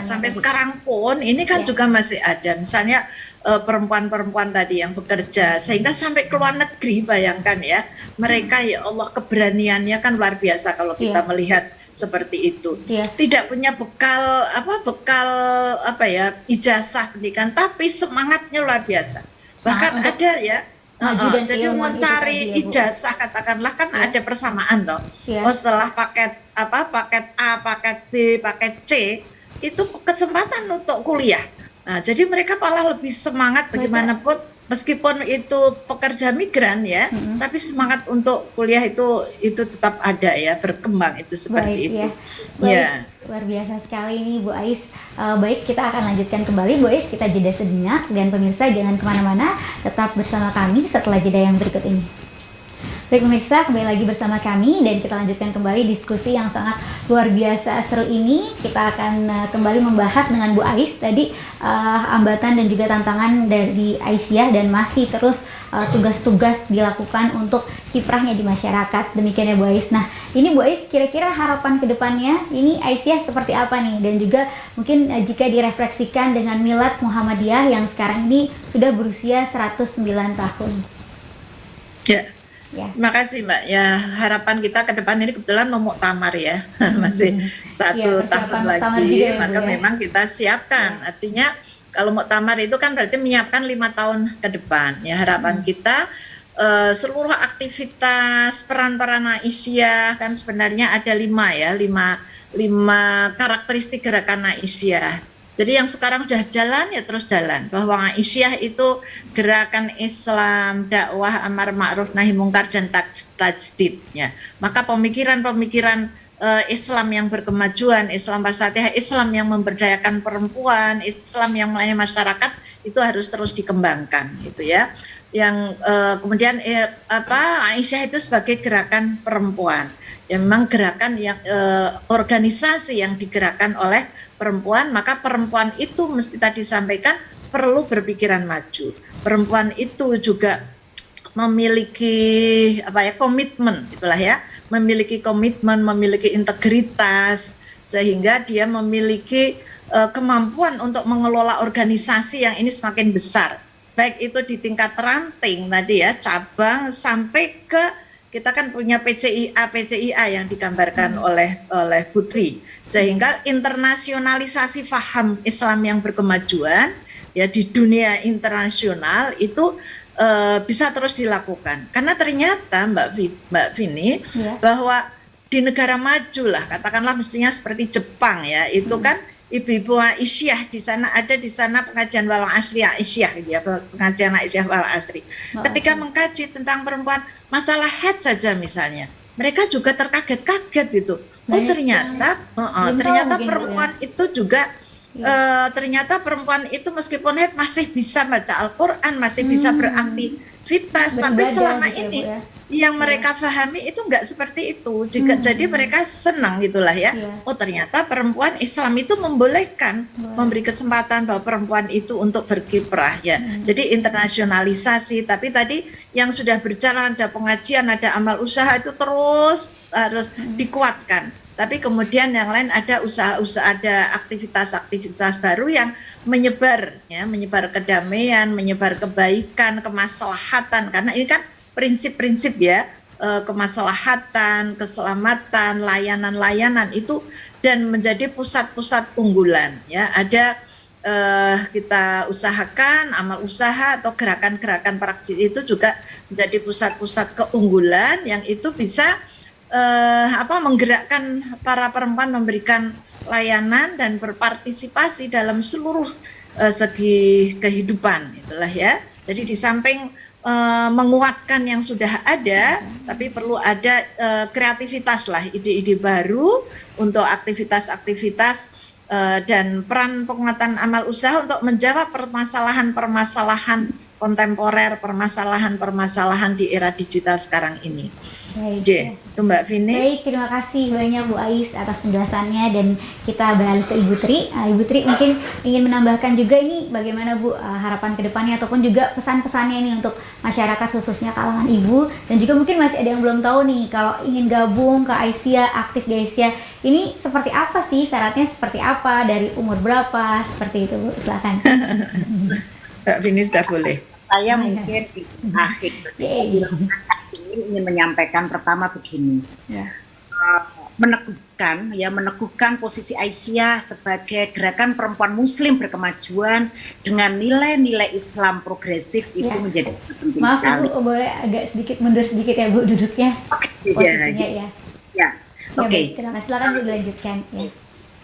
sampai sekarang pun ini kan juga masih ada, misalnya perempuan-perempuan tadi yang bekerja sehingga sampai ke luar negeri, bayangkan ya, mereka ya Allah keberaniannya kan luar biasa kalau kita melihat seperti itu. Tidak punya bekal ijazah pendidikan, tapi semangatnya luar biasa. Bahkan ada ya. Jadi mencari ijazah katakanlah kan ada persamaan toh. Setelah paket A, paket B, paket C itu kesempatan untuk kuliah. Nah, jadi mereka malah lebih semangat bagaimanapun, meskipun itu pekerja migran ya, tapi semangat untuk kuliah itu tetap ada ya, berkembang itu seperti itu. Luar biasa sekali nih Bu Ais. Baik, kita akan lanjutkan kembali Bu Ais, kita jeda sejenak, dan pemirsa jangan kemana-mana, tetap bersama kami setelah jeda yang berikut ini. Baik pemirsa, kembali lagi bersama kami dan kita lanjutkan kembali diskusi yang sangat luar biasa seru ini. Kita akan kembali membahas dengan Bu Ais tadi hambatan dan juga tantangan dari Aisyah, dan masih terus tugas-tugas dilakukan untuk kiprahnya di masyarakat. Demikian ya Bu Ais. Nah, ini Bu Ais kira-kira harapan kedepannya ini Aisyah seperti apa nih? Dan juga mungkin jika direfleksikan dengan Milad Muhammadiyah yang sekarang ini sudah berusia 109 tahun. Ya, terima kasih Mbak. Ya, harapan kita ke depan ini kebetulan mau muktamar ya, masih satu tahun lagi, ya, maka memang kita siapkan. Artinya kalau muktamar itu kan berarti menyiapkan 5 tahun ke depan. Ya, harapan kita seluruh aktivitas peran-peran Aisyah kan sebenarnya ada 5 karakteristik gerakan Aisyah. Jadi yang sekarang sudah jalan ya terus jalan, bahwa Aisyah itu gerakan Islam, dakwah amar ma'ruf nahi mungkar dan tajdid ya. Maka pemikiran-pemikiran Islam yang berkemajuan, Islam wasatiyah, Islam yang memberdayakan perempuan, Islam yang melayani masyarakat itu harus terus dikembangkan gitu ya. Yang kemudian Aisyah itu sebagai gerakan perempuan. Ya memang gerakan yang organisasi yang digerakkan oleh perempuan, maka perempuan itu mesti tadi sampaikan perlu berpikiran maju. Perempuan itu juga memiliki komitmen itulah ya, memiliki komitmen, memiliki integritas sehingga dia memiliki kemampuan untuk mengelola organisasi yang ini semakin besar. Baik itu di tingkat ranting tadi ya, cabang sampai ke kita kan punya PCIA yang digambarkan oleh Putri, sehingga internasionalisasi faham Islam yang berkemajuan ya di dunia internasional itu bisa terus dilakukan. Karena ternyata Mbak Vini bahwa di negara maju lah, katakanlah mestinya seperti Jepang ya, itu kan ibu-ibu Aisyah di sana pengajian wal asri Aisyah gitu ya, pengajian Aisyah wal asri. Ketika mengkaji tentang perempuan, masalah haid saja misalnya, mereka juga terkaget-kaget gitu. Oh ternyata perempuan itu juga ternyata perempuan itu meskipun haid masih bisa baca Al-Quran, masih bisa beraktivitas, tapi selama ini yang mereka pahami itu enggak seperti itu. Jadi mereka senang gitulah ya. Oh ternyata perempuan Islam itu membolehkan, memberi kesempatan bahwa perempuan itu untuk berkiprah ya. Jadi internasionalisasi, tapi tadi yang sudah berjalan ada pengajian, ada amal usaha itu terus harus dikuatkan. Tapi kemudian yang lain ada usaha-usaha, ada aktivitas-aktivitas baru yang menyebar kedamaian, menyebar kebaikan, kemaslahatan. Karena ini kan prinsip-prinsip ya, kemaslahatan, keselamatan, layanan-layanan itu dan menjadi pusat-pusat unggulan ya. Ada kita usahakan amal usaha atau gerakan-gerakan praksi itu juga menjadi pusat-pusat keunggulan yang itu bisa menggerakkan para perempuan memberikan layanan dan berpartisipasi dalam seluruh segi kehidupan itulah ya. Jadi di samping menguatkan yang sudah ada, tapi perlu ada kreativitas lah, ide-ide baru untuk aktivitas-aktivitas dan peran penguatan amal usaha untuk menjawab permasalahan-permasalahan kontemporer, permasalahan-permasalahan di era digital sekarang ini. Baik, itu Mbak Vini. Baik, terima kasih banyak Bu Ais atas penjelasannya dan kita beralih ke Ibu Tri. Ibu Tri mungkin ingin menambahkan juga ini bagaimana Bu harapan kedepannya ataupun juga pesan-pesannya ini untuk masyarakat khususnya kalangan ibu dan juga mungkin masih ada yang belum tahu nih kalau ingin gabung ke Aisyah, aktif di Aisyah ini seperti apa sih, syaratnya seperti apa, dari umur berapa, seperti itu Bu, silakan. Mbak Vini sudah boleh. Saya mungkin di akhir ini ingin menyampaikan pertama begini, meneguhkan posisi Aisyah sebagai gerakan perempuan Muslim berkemajuan dengan nilai-nilai Islam progresif itu menjadi penting. Maaf Ibu, boleh agak sedikit mundur sedikit ya Bu duduknya, posisinya ya. Oke. Silakan Bu dilanjutkan.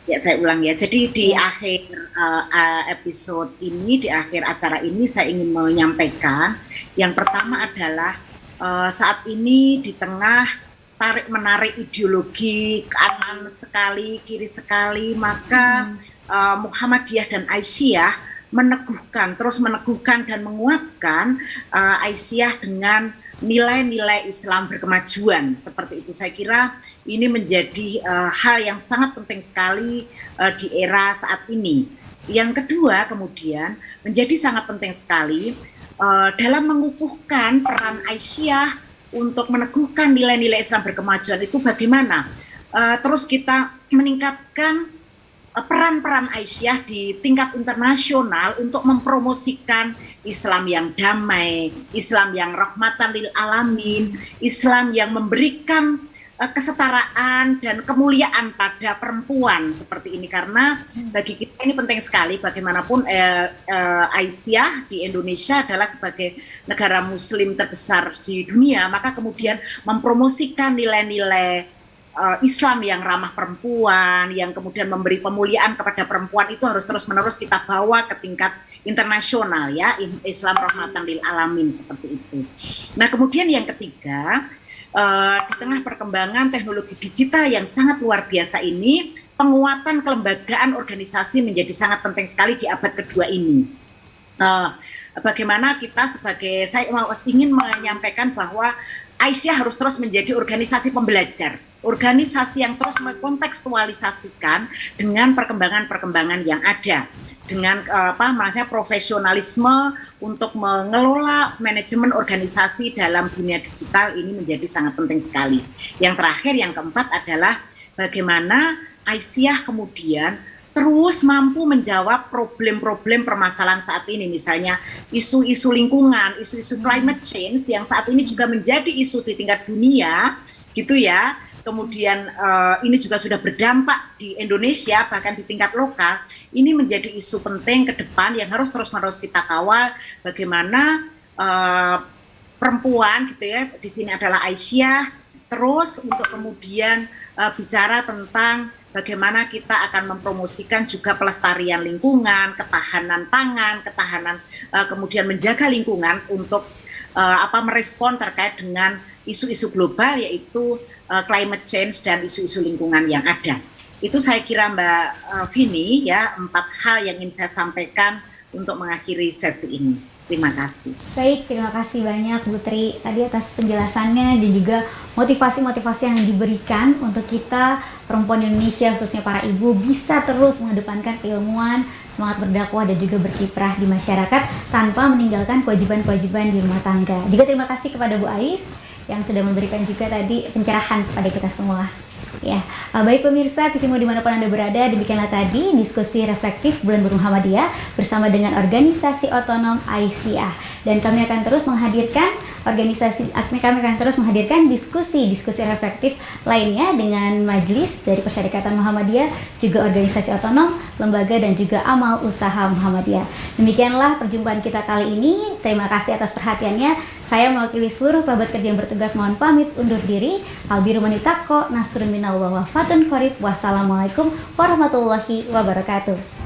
Ya saya ulang ya. Jadi di akhir episode ini, di akhir acara ini saya ingin menyampaikan yang pertama adalah saat ini di tengah tarik-menarik ideologi kanan sekali, kiri sekali, maka Muhammadiyah dan Aisyah terus meneguhkan dan menguatkan Aisyah dengan nilai-nilai Islam berkemajuan. Seperti itu saya kira ini menjadi hal yang sangat penting sekali di era saat ini. Yang kedua kemudian menjadi sangat penting sekali dalam mengukuhkan peran Aisyah untuk meneguhkan nilai-nilai Islam berkemajuan itu bagaimana. Terus kita meningkatkan peran-peran Aisyah di tingkat internasional untuk mempromosikan Islam yang damai, Islam yang rahmatan lil alamin, Islam yang memberikan kesetaraan dan kemuliaan pada perempuan seperti ini. Karena bagi kita ini penting sekali, bagaimanapun Aisyah di Indonesia adalah sebagai negara muslim terbesar di dunia, maka kemudian mempromosikan nilai-nilai Islam yang ramah perempuan, yang kemudian memberi pemuliaan kepada perempuan, itu harus terus-menerus kita bawa ke tingkat internasional ya, Islam rahmatan lil alamin seperti itu. Nah, kemudian yang ketiga, di tengah perkembangan teknologi digital yang sangat luar biasa ini, penguatan kelembagaan organisasi menjadi sangat penting sekali di abad kedua ini. Bagaimana kita saya ingin menyampaikan bahwa Aisyah harus terus menjadi organisasi pembelajar, organisasi yang terus mengkontekstualisasikan dengan perkembangan-perkembangan yang ada, dengan profesionalisme untuk mengelola manajemen organisasi dalam dunia digital ini menjadi sangat penting sekali. Yang terakhir, yang keempat adalah bagaimana Aisyah kemudian terus mampu menjawab problem-problem permasalahan saat ini, misalnya isu-isu lingkungan, isu-isu climate change yang saat ini juga menjadi isu di tingkat dunia, gitu ya. Kemudian ini juga sudah berdampak di Indonesia, bahkan di tingkat lokal. Ini menjadi isu penting ke depan yang harus terus-menerus kita kawal. Bagaimana perempuan, gitu ya, di sini adalah Aisyah, terus untuk kemudian bicara tentang bagaimana kita akan mempromosikan juga pelestarian lingkungan, ketahanan pangan, kemudian menjaga lingkungan untuk merespon terkait dengan isu-isu global, yaitu climate change dan isu-isu lingkungan yang ada. Itu saya kira Mbak Vini ya, 4 hal yang ingin saya sampaikan untuk mengakhiri sesi ini. Terima kasih. Baik, terima kasih banyak Bu Tri tadi atas penjelasannya dan juga motivasi-motivasi yang diberikan untuk kita perempuan Indonesia, khususnya para ibu, bisa terus mengedepankan keilmuan, semangat berdakwah dan juga berkiprah di masyarakat tanpa meninggalkan kewajiban-kewajiban di rumah tangga. Juga terima kasih kepada Bu Ais yang sudah memberikan juga tadi pencerahan kepada kita semua. Ya, baik pemirsa TVMO dimanapun Anda berada, demikianlah tadi diskusi reflektif Bulan Buruh Muhammadiyah bersama dengan organisasi otonom Aisyah. Dan kami akan terus menghadirkan diskusi reflektif lainnya dengan majelis dari Persyarikatan Muhammadiyah, juga organisasi otonom, lembaga dan juga amal usaha Muhammadiyah. Demikianlah perjumpaan kita kali ini. Terima kasih atas perhatiannya. Saya mewakili seluruh kerabat kerja yang bertugas mohon pamit undur diri. Albiru manitako, nasrun minallah wa fatun qorib. Wassalamualaikum warahmatullahi wabarakatuh.